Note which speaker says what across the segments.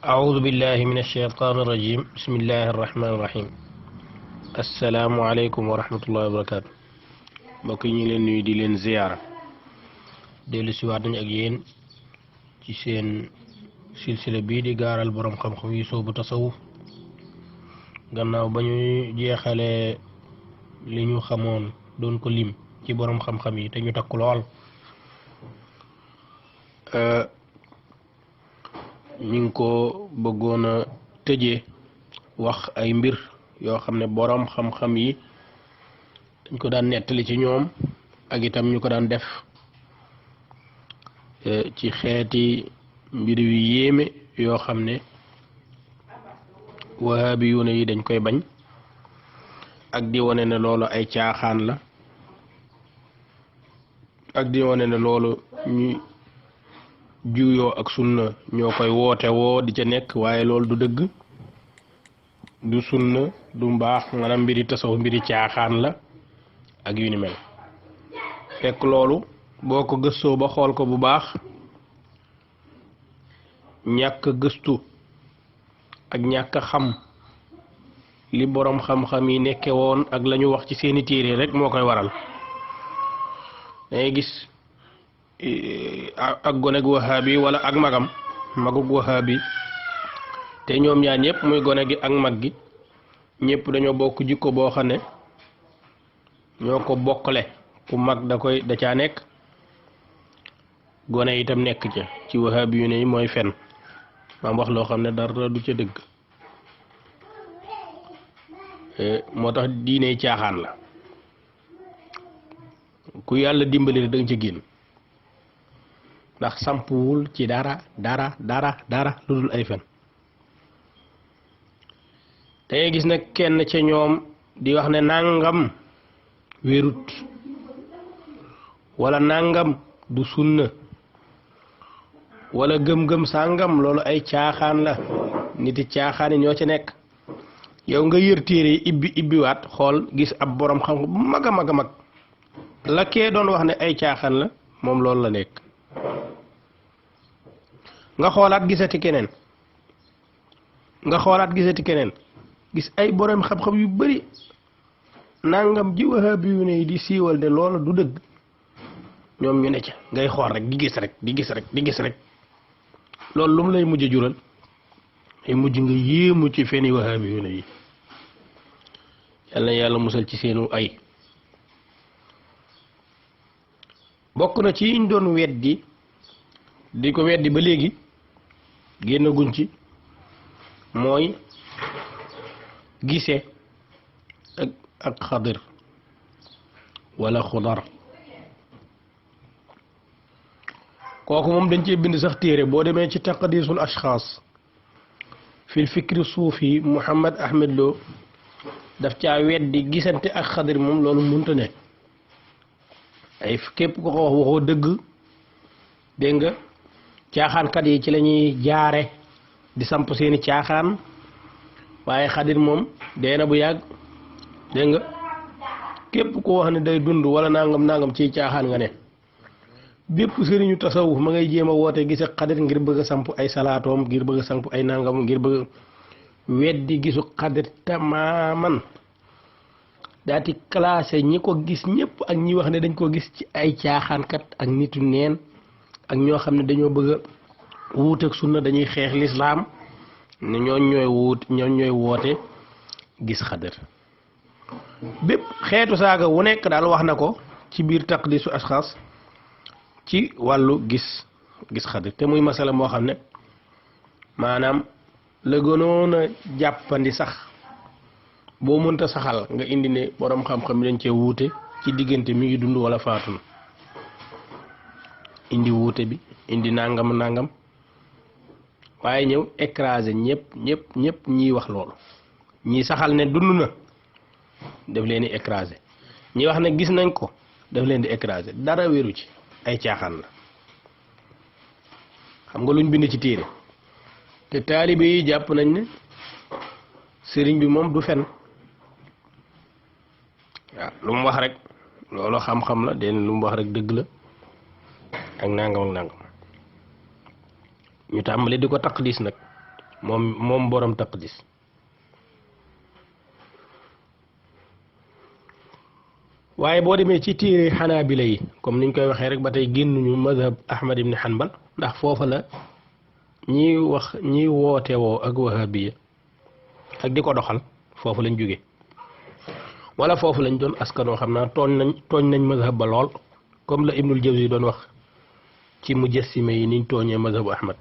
Speaker 1: أعوذ بالله من الشيطان الرجيم بسم الله الرحمن الرحيم السلام عليكم ورحمة الله وبركاته mbokk yi ñu ngi leen nuyu di leen ziyaara dellu si waat nañu ak yéen ci seen silsila bii di gaaral boroom xam-xam yi soobu tasawuf gannaaw ba ñu jeexalee li ñu xamoon doon ko lim ci boroom xam-xam yi te ñu takk lool ñu ngi ko bëggoon a tëjee wax ay mbir yoo xam ne boroom xam-xam yi dañ ko daan nettali ci ñoom ak itam ñu ko daan def ci xeeti mbir yu yéeme yoo xam ne wahabiyuuna yi dañ koy bañ ak di wane ne loolu ay caaxaan la ak di wane ne loolu ñu juyoo ak sunna ñoo koy woote woo di ca nekk waaye loolu du dëgg du sunna du mbaax maanaam mbiri tasaw mbiri caaxaan la ak yu ni mel fekk loolu boo ko gëstoo ba xool ko bu baax ñàkk gëstu ak ñàkk xam li boroom xam-xam yi nekke woon ak la ñu wax ci seeni téere rek moo koy waral dangay gis ak goneg wahaabi wala ak magug wahaabi te ñoom ñaar ñëpp muy gone gi ak mag gi ñëpp dañoo bokk jikko boo xam ne ñoo ko bokkale ku mag da caa nekk gone itam nekk ca ci wahaabi yu ne mooy fen maam wax loo xam ne dara du ca dëgg moo tax diine caaxaan la ku yàlla dimbali da nga ca génn ndax sampuwul ci dara lu dul ay fen te gis nag kenn ca ñoom di wax ne nangam wérut wala nangam du sunna wala gëm-gëm sàngam loolu ay caaxaan la niti caaxaan yi ñoo ci nekk yow nga yër téere yi ibbiwaat xool gis ab borom xam bu mag a mag la kee doon wax ne ay caaxaan la moom loolu la nekk nga xoolaat gisati keneen gis ay borom xam-xam yu bari nangam ji wahaabi yu ne di siiwal de loola du dëgg ñoom ñu ne ca ngay xool rek di gis rek loolu lu mu lay mujj jural ay mujj nga yéemu ci feni wahaabi yu ne yi yàlla musal ci seenu ay bokk na ci yiñ doon weddi di ko weddi ba léegi génnaguñ ci mooy gise ak xadir wala xudar kooku moom dañ cee bind sax téere boo demee ci taqdisul ashxaas fil fikri suufi Muhammad Ahmed Lo daf caa weddi gisante ak xadir moom loolu mënta ne ay képp ko wax waxoo dëgg dégg nga caaxaankat yi ci lañuy jaare di samp seeni caaxaan waaye xadir moom dee na bu yàgg dégg nga képp ko wax ne day dund wala nangam ci caaxaan nga ne bépp sëriñu tasawuf ma ngay jéem a woote gise xadir ngir bëgg a samp ay salaatoom ngir bëgg a samp ay nangam ngir bëgg weddi gisu xadir tamaaman daati classé ñi ko gis ñëpp ak ñi wax ne dañ ko gis ci ay caaxaankat ak nitu neen ak ñoo xam ne dañoo bëgg a wuuteeg sunna dañuy xeex lislaam ne ñooñ ñooy woote gis xadir bépp xeetu saaga wu nekk daal wax na ko ci biir taqdisu ashxaas ci wàllu gis xadir te muy masala moo xam ne maanaam la gënoon a jàppandi sax boo mënta saxal nga indi ne boroom xam-xam dañ cee wuute ci diggante mi ngi dund wala faatu na indi wuute bi indi nangam waaye ñëw écrasé ñëpp ñiy wax loolu ñi saxal ne dund na daf leen di écrasé ñi wax ne gis nañ ko daf leen di écrasé dara wéru ci ay caaxaan la xam nga luñ bind ci téere te taalibe yi jàpp nañ ne sëriñ bi moom du fen waaw lu mu wax rek loolu xam-xam la den lu mu wax rek dëgg la ak nangam ñu tàmbali di ko taqdis nag moom borom taqdis waaye boo demee ci téere xanaabila yi comme niñ koy waxee rek ba tey génnuñu mazhab Ahmad ibn Hanbal ndax foofa la ñiy woote woo ak wahabiya ak di ko doxal foofu lañ jóge wala foofu lañ doon askanoo xam naa tooñ nañ mazhab ba lool comme la Ibnul Jawzi doon wax ci mujassime yi niñ tooñee mazhabu Ahmad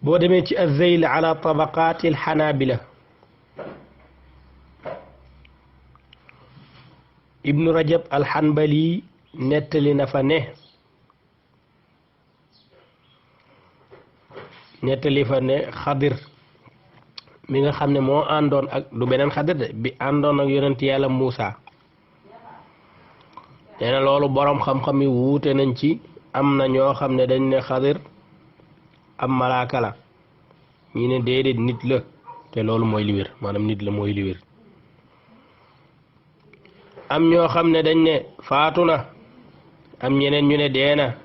Speaker 1: boo demee ci az-Zayl ala tabaqaati al-Hanabila Ibnu Rajab al-Hanbali nettali na fa ne Xadir mi nga xam ne moo àndoon ak du beneen Xadir de bi àndoon ak yonent yàlla Muusa nee na loolu boroom xam-xam yi wuute nañ ci am na ñoo xam ne dañ ne Xadir am malaaka la ñi ne déedéet nit la te loolu mooy li wér maanaam nit la mooy li wér am ñoo xam ne dañ ne faatu na am ñeneen ñu ne dee na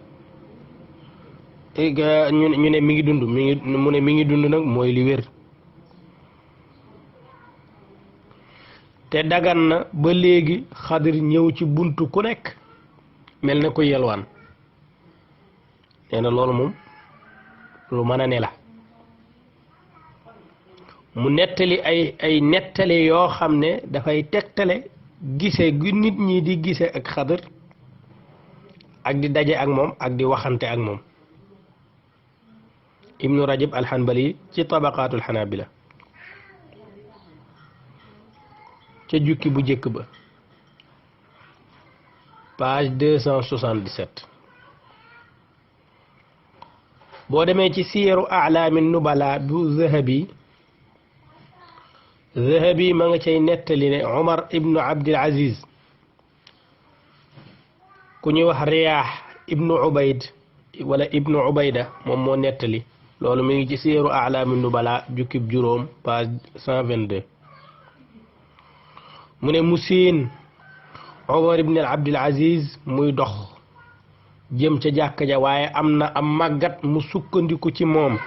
Speaker 1: ñu ne mi ngi dund mu ne mi ngi dund nag mooy li wér te dagan na ba léegi Xadir ñëw ci buntu ku nekk mel na ko yelwaan nee na loolu moom lu mën a ne la mu nettali ay nettali yoo xam ne dafay tegtale gise gu nit ñi di gise ak Xadir ak di daje ak moom ak di waxante ak moom Ibnu Rajab al-Hanbali ci tabaqaatul Hanabila ca jukki bu njëkk ba page 277 boo demee ci siyaru a'laami nubala bu Zahabi ma nga cay nettali ne Umar ibnu Abdul Aziz ku ñuy wax Riyaax ibnu Ubayd wala ibnu Ubayda moom moo nettali loolu mi ngi ci siyaru a'laami nubala jukkib juróom page 122 mu ne mu seen Umar ibn Abdul Aziz muy dox jëm ca jàkka ja waaye am na am màggat mu sukkandiku ci moom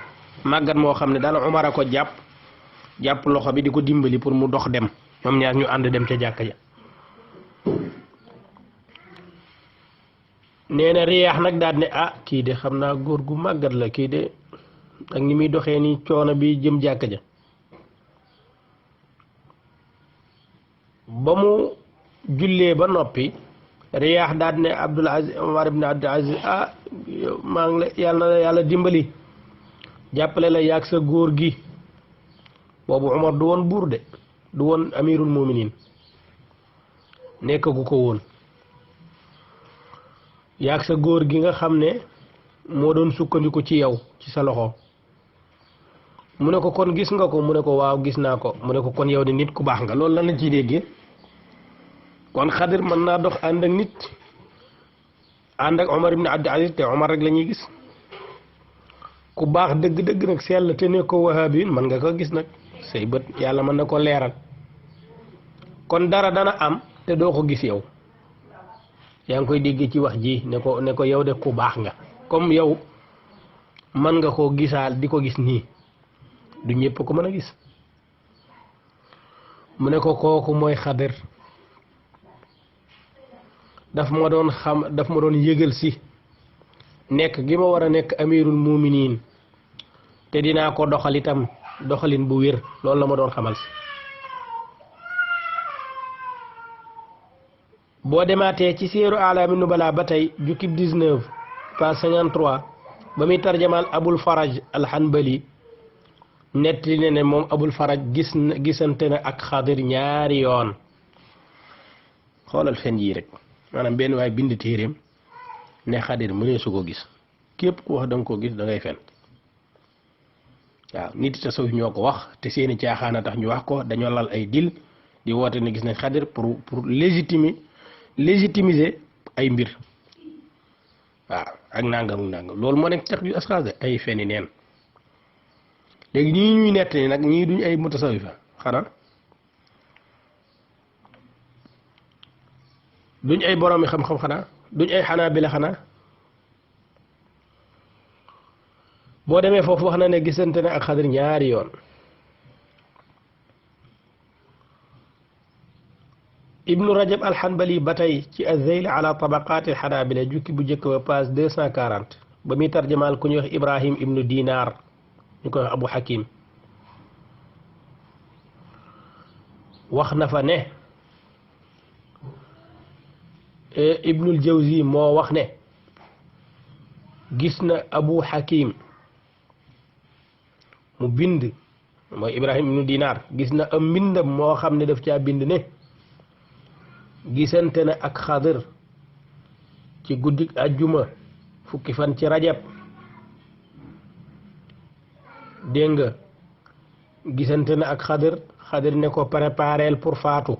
Speaker 1: màggat moo xam ne daal Umar a ko jàpp loxo bi di ko dimbali pour mu dox dem ñoom ñaar ñu ànd dem ca jàkka ja nee na Riyaax nag daal ne ah kii de xam naa góor gu màggat la kii de ak ni muy doxee ni coono bi jëm jàkka ja ba mu jullee ba noppi Riyaax daal ne Abdul Aziz Umar ibn Abdul Aziz ah maa ngi la yàlla dimbali jàppale la yàgg sa góor gi boobu Umar du woon buur de du woon amirul muminin nekk gu ko woon yàgg sa góor gi nga xam ne moo doon sukkandiku ci yow ci sa loxo mu ne ko kon gis nga ko mu ne ko waaw gis naa ko mu ne ko kon yow de nit ku baax nga loolu lan la ciy déggee kon Xadir mën naa dox ànd ak nit ànd ak Omar ibn Abdul Aziz te Omar rek la ñuy gis ku baax dëgg-dëgg nag sell te ne ko wahabi mën nga ko gis nag say bët yàlla mën na ko leeral kon dara dana am te doo ko gis yow yaa ngi koy dégg ci wax ji ne ko yow de ku baax nga comme yow mën nga koo gisaal di ko gis nii du ñëpp ko mën a gis mu ne ko kooku mooy Xadir daf ma doon yëgal si nekk gi ma war a nekk amirul muminin te dinaa ko doxal itam doxalin bu wér loolu la ma doon xamal si boo demaatee ci Siyaru A'laami Nubala ba tey jukkib 19 page 53 ba muy tarjamaal Abul Faraj al-Hanbali nettali ne moom Abul Faraj gisante na ak Xadir ñaari yoon xoolal fen yii rek maanaam benn waay bind téeréem ne Xadir mënee su ko gis képp ku wax da nga ko gis da ngay fen waaw nit tasawuf ñoo ko wax te seeni caaxaana tax ñu wax ko dañoo lal ay dil di woote ne gis nañ Xadir pour légitimiser ay mbir waaw ak nangam loolu moo nekk tax yu asxaas de ay feni neen léegi ñii ñuy nett ni nag ñii duñ ay mutasawifa xanaa duñ ay boroomi xam-xam xanaa duñ ay xanaabila xanaa boo demee foofu wax na ne gisante ne ak xadir ñaari yoon ibnu rajab alxanbali ba tey ci azeyl ala tabaqaati alxanaabila jukki bu njëkk ba page 240 ba muy tarjamaal ku ñuy wax ibrahim ibnu dinar ñu koy wax abu hakim wax na fa ne ibnul jawzi moo wax ne gis na abu hakim mu bind mooy ibrahim ibnu dinar gis na am mbindam moo xam ne daf caa bind ne gisante na ak xadir ci guddik ajjuma fukki fan ci rajab dégg nga gisante na ak xadir xadir ne ko prépareel pour faatu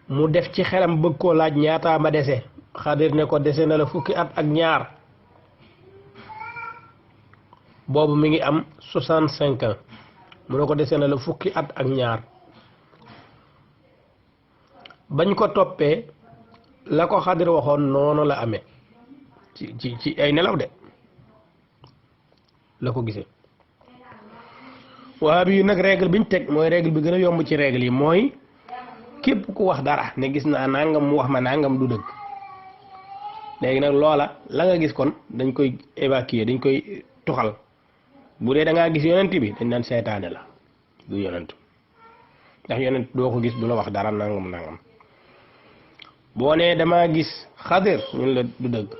Speaker 1: mu def ci xelam bëgg koo laaj ñaataa ma dese xadir ne ko dese na la fukki at ak ñaar boobu mi ngi am 65 ans mu ne ko dese na la fukki at ak ñaar bañ ko toppee la ko xadir waxoon noonu la amee ci ay nelaw de la ko gisee wahabi yu nag règle biñ teg mooy règle bi gën a yomb ci règle yi mooy képp ku wax dara ne gis naa nangam mu wax ma nangam du dëgg léegi nag loola la nga gis kon dañ koy évacuer dañ koy tuxal bu dee da ngaa gis yonent bi dañ naan seytaane la du yonent ndax yonent doo ko gis du la wax dara nangam boo nee damaa gis xadir ñun la du dëgg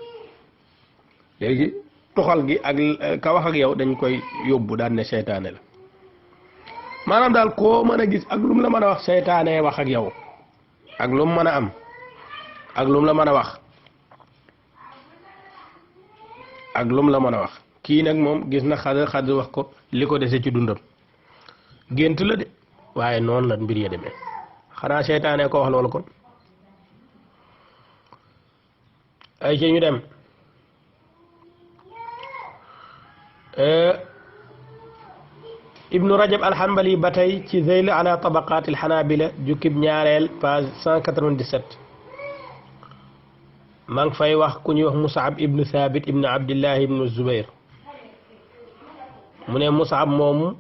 Speaker 1: léegi tuxal gi ak ka wax ak yow dañ koy yóbbu daan ne seytaane la maanaam daal koo mën a gis ak lum la mën a wax seytaane wax ak yow ak lum mën a am ak lum la mën a wax ak lum la mën a wax kii nag moom gis na xadir wax ko li ko dese ci dundam gént la de waaye noonu la mbir ya demee xanaa seytaane ko wax loolu kon ay ci ñu dem ibnu rajab alhanbali ba tey ci zeyl ala tabaqaat alxanabila jukkib ñaareel page 197 maa ngi fay wax ku ñuy wax Mus'ab ibnu Thabit ibnu Abdillahi ibnu Zubair mu ne Mus'ab moomu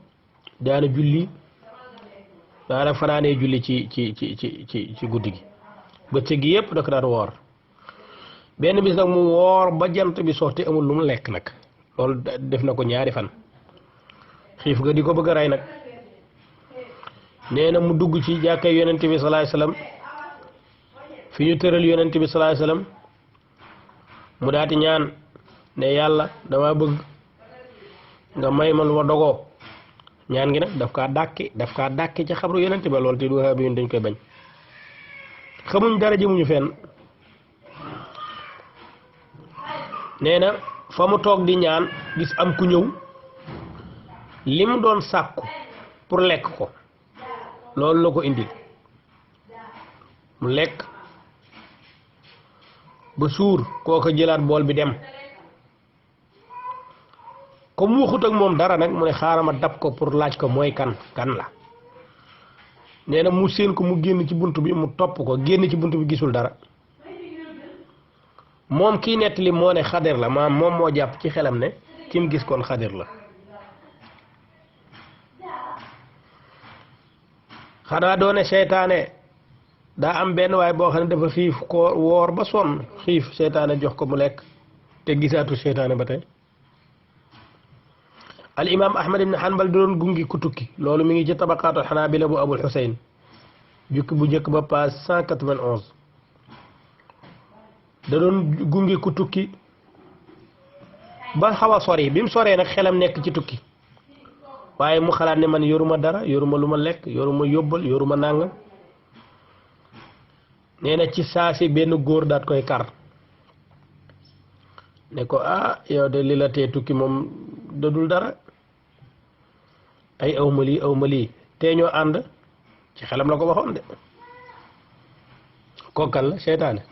Speaker 1: daana julli daana fanaanee julli ci guddi gi bëccëg gi yëpp da ko daan woor benn bis nag mu woor ba jant bi soxte amul lu mu lekk nag loolu def na ko ñaari fan xiif ga di ko bëgg a rey nag nee na mu dugg ci jàkkay yonente bi sallallahu alayhi wasallam fi ñu tëral yonente bi sallallahu alayhi wasallam mu daati ñaan ne yàlla dama bëgg nga may ma lu ma dogoo ñaan gi nag daf kaa dàkki ci xabru yonente ba loolu te du bi dañ koy bañ xamuñ dara jëmuñu fenn nee na fa mu toog di ñaan gis am ku ñëw li mu doon sàkku pour lekk ko loolu la ko indil mu lekk ba suur kooka jëlaat bool bi dem comme waxut ak moom dara nag mu ne xaaral ma dab ko pour laaj ko mooy kan la nee na mu séen ko mu génn ci bunt bi mu topp ko génn ci bunt bi gisul dara moom kii nettali moo ne xadir la maam moom moo jàpp ci xelam ne ki mu gis kon xadir la xanaa doone seytaane daa am benn waay boo xam ne dafa xiif ko woor ba sonn xiif seytaane jox ko mu lekk te gisaatu seytaane ba tey al imam ahmad ibn hanbal doon gungi ku tukki loolu mi ngi ci tabaqaatul xanaabila bu abul xuseyn jukki bu njëkk ba page 191 da doon gungi ku tukki ba xaw a sori bi mu soree nag xelam nekk ci tukki waaye mu xalaat ne man yoruma dara yoruma lu ma lekk yoruma yóbbal yoruma nàngam nee na ci saasi benn góor daat koy kar ne ko yow de li la tee tukki moom dadul dara ay awma lii tee ñoo ànd ci xelam la ko waxoon de kookal la seytaane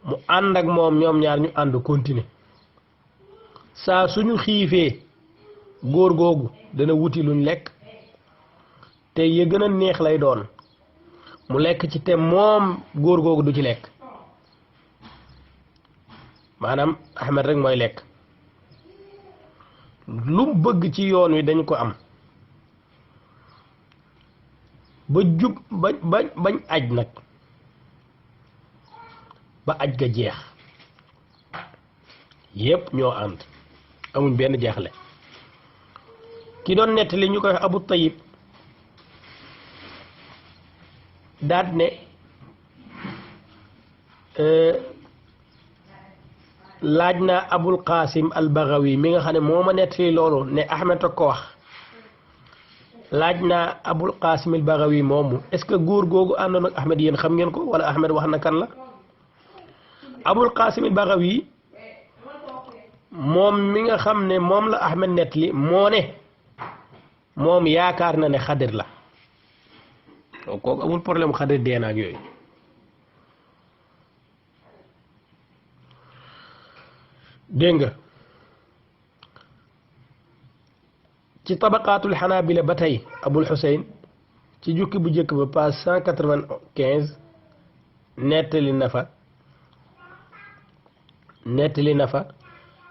Speaker 1: mu ànd ak moom ñoom ñaar ñu ànd continuer saa suñu xiifee góor googu dana wuti luñ lekk te ya gën a neex lay doon mu lekk ci te moom góor googu du ci lekk maanaam Ahmed rek mooy lekk lu mu bëgg ci yoon wi dañ ko am ba jub bañ aj nag ba aj ga jeex yépp ñoo ànd amuñ benn jeexle ki doon nettali ñu koy Abu Tayyib daat ne laaj naa Abul Qasim al Baghawi mi nga xam ne moo ma nettali loolu ne Ahmed a ko wax laaj naa Abul Qasim al Baghawi moomu est-ce que góor googu àndoon ak Ahmed yéen xam ngeen ko wala Ahmed wax na kan la Abul Qasim al Baghawi moom mi nga xam ne moom la Ahmed nettali moo ne moom yaakaar na ne Xadir la kooku amul problème Xadir dee na ak yooyu dégg nga ci tabaqaatul xanaabila ba tey Abul Xuseyn ci jukki bu njëkk ba page 195 nettali na fa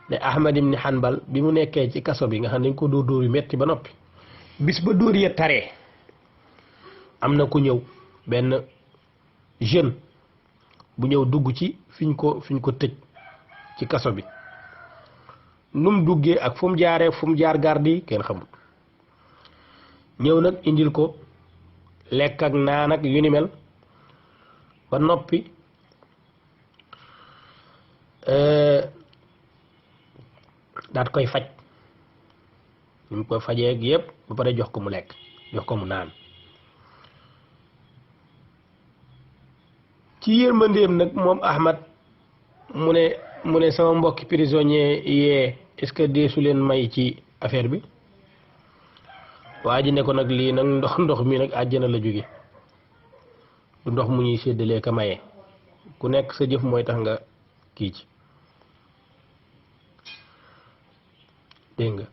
Speaker 1: ne Ahmad ibn Hanbal bi mu nekkee ci kaso bi nga xam ne dañ ko dóor yu metti ba noppi bis ba dóor ya taree am na ku ñëw benn jeune bu ñëw dugg ci fiñ ko tëj ci kaso bi nu mu duggee ak fu mu jaaree fu mu jaar gardi kenn xamul ñëw nag indil ko lekk ak naan ak yu ni mel ba noppi daat koy faj ni mu koy fajee ak yëpp ba pare jox ko mu lekk jox ko mu naan ci yërmandeem nag moom Ahmad mu ne sama mbokki prisonnier yee est-ce que deesu leen may ci affaire bi waa ji ne ko nag lii nag ndox mi nag àjjana la jóge du ndox mu ñuy séddalee ka maye ku nekk sa jëf mooy tax nga kii ci dégg nga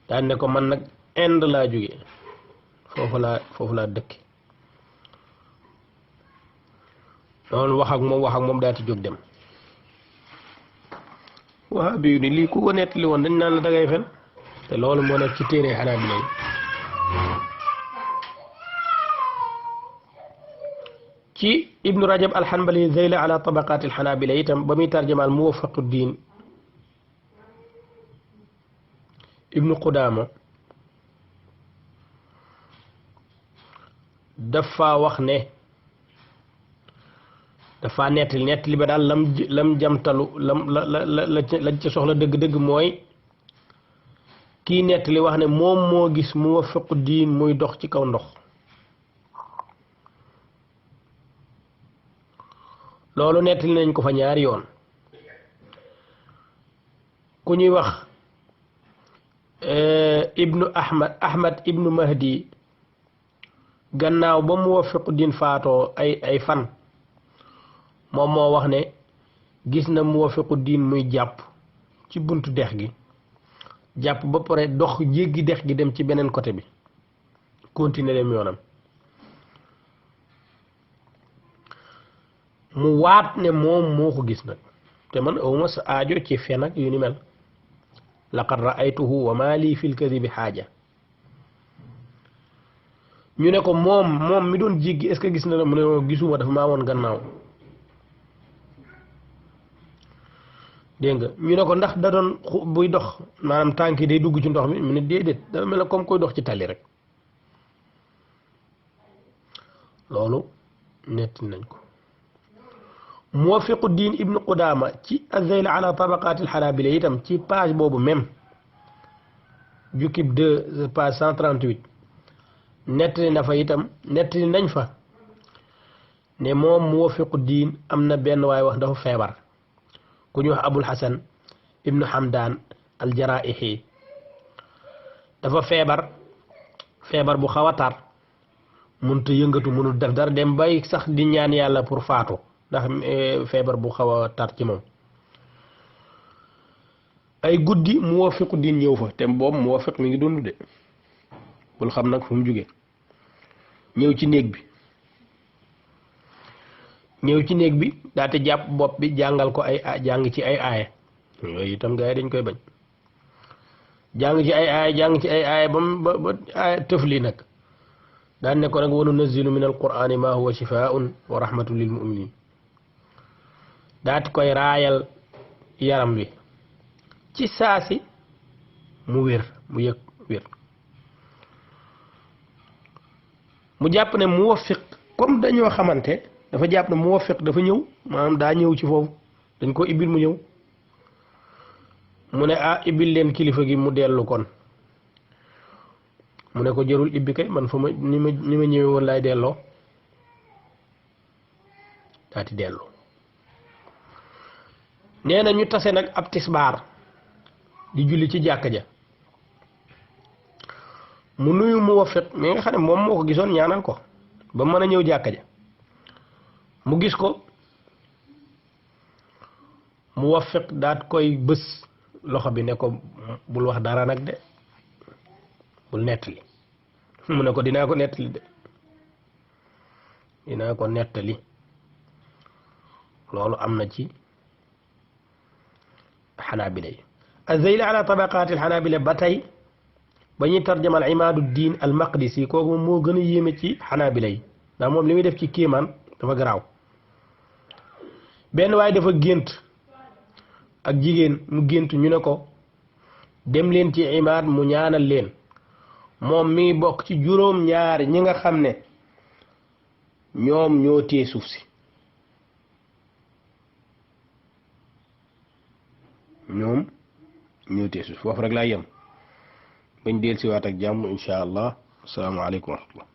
Speaker 1: daan ne ko man nag Inde laa jóge foofu laa dëkk loolu wax ak moom daal di jóg dem waa bii ni lii ku ko nettali woon dañ naan la dangay fen te loolu moo nekk ci téere xanaa bi léegi ci ibnu rajab alxanbali zeyla ala tabaqat alxanabila itam ba muy tarjamaal muwafaquddin ibnu qudaama dafa wax ne dafa nettali ba daal lam jamtalu lañ ca soxla dëgg-dëgg mooy kii nettali wax ne moom moo gis Muwafaquddin muy dox ci kaw ndox loolu nettali nañ ko fa ñaari yoon ku ñuy wax ibnu ahmad ibnu mahdi gannaaw ba Muwafaquddin faatoo ay fan moom moo wax ne gis na Muwafaquddin muy jàpp ci buntu dex gi jàpp ba pare dox jéggi dex gi dem ci beneen côté bi continuer dem yoonam mu waat ne moom moo ko gis nag te man awma sa aajo ci fen ak yu ni mel laqad ra'aytuhu wa ma lii fil kadhibi xaaja ñu ne ko moom mi doon jéggi est-ce que gis na la mu ne gisuma dafa maa woon gannaaw dégg nga ñu ne ko ndax da doon buy dox maanaam tànk yi day dugg ci ndox mi mu ne déedéet dafa mel ne comme koy dox ci tali rek loolu netti nañ ko Muwafaquddin ibnu Qudaama ci az-Zayl ala tabaqat al-Hanabila itam ci page boobu même jukkib 2 page 138 nettali na fa itam nettali nañ fa ne moom Muwafaquddin am na benn waay wax dafa feebar ku ñu wax Abul Hasan ibnu Hamdan al-Jaraihi dafa feebar bu xaw a tar mënut a yëngatu mënut def dara dem bay sax di ñaan yàlla pour faatu ndax feebar bu xaw a tar ci moom ay guddi Muwafaquddin ñëw fa te boobu Muwafaq mi ngi dund de bul xam nag fu mu jóge ñëw ci néeg bi ñëw ci néeg bi daate jàpp bopp bi jàngal ko ay jàng ci ay aaya yooyu itam gars yi dañ koy bañ jàng ci ay aaya jàng ci ay aaya ba aaya tëfli nag daan ne ko nag wa nunazzilu min alqur'ani ma huwa shifaa'un wa rahmatun lil mu'minin daati koy raayal yaram wi ci saasi mu wér mu yëg wér mu jàpp ne muwaffiq comme dañoo xamante dafa jàpp ne muwaffiq dafa ñëw maanaam daa ñëw ci foofu dañ ko ibbil mu ñëw mu ne ibbil leen kilifa gi mu dellu kon mu ne ko jërul ibbi kay man fa ma ni ma ñëwee woon laay delloo daati dellu nee na ñu tase nag ab tisbaar di julli ci jàkka ja mu nuyu muwaffiq mi nga xam ne moom moo ko gisoon ñaanal ko ba mën a ñëw jàkka ja mu gis ko muwaffiq daat koy bës loxo bi ne ko bul wax dara nag de bul nettali mu ne ko dinaa ko nettali de dinaa ko nettali loolu am na ci xanaabila yi azeyli ala tabaqaati alxanaabila ba tey ba ñuy tarjamal imaadu diin al maqdisi kooku moo gën a yéeme ci xanaabila yi ndax moom li muy def ci kéemaan dafa garaaw benn waaye dafa gént ak jigéen mu gént ñu ne ko dem leen ci imaad mu ñaanal leen moom mi ngi bokk ci juróom ñaari ñi nga xam ne ñoom ñoo tee suuf si ñoom ñoo tee suuf foofu rek laa yem bañ del si waat ak jàmm insha allah asalaamaaleykum wa rahmatullah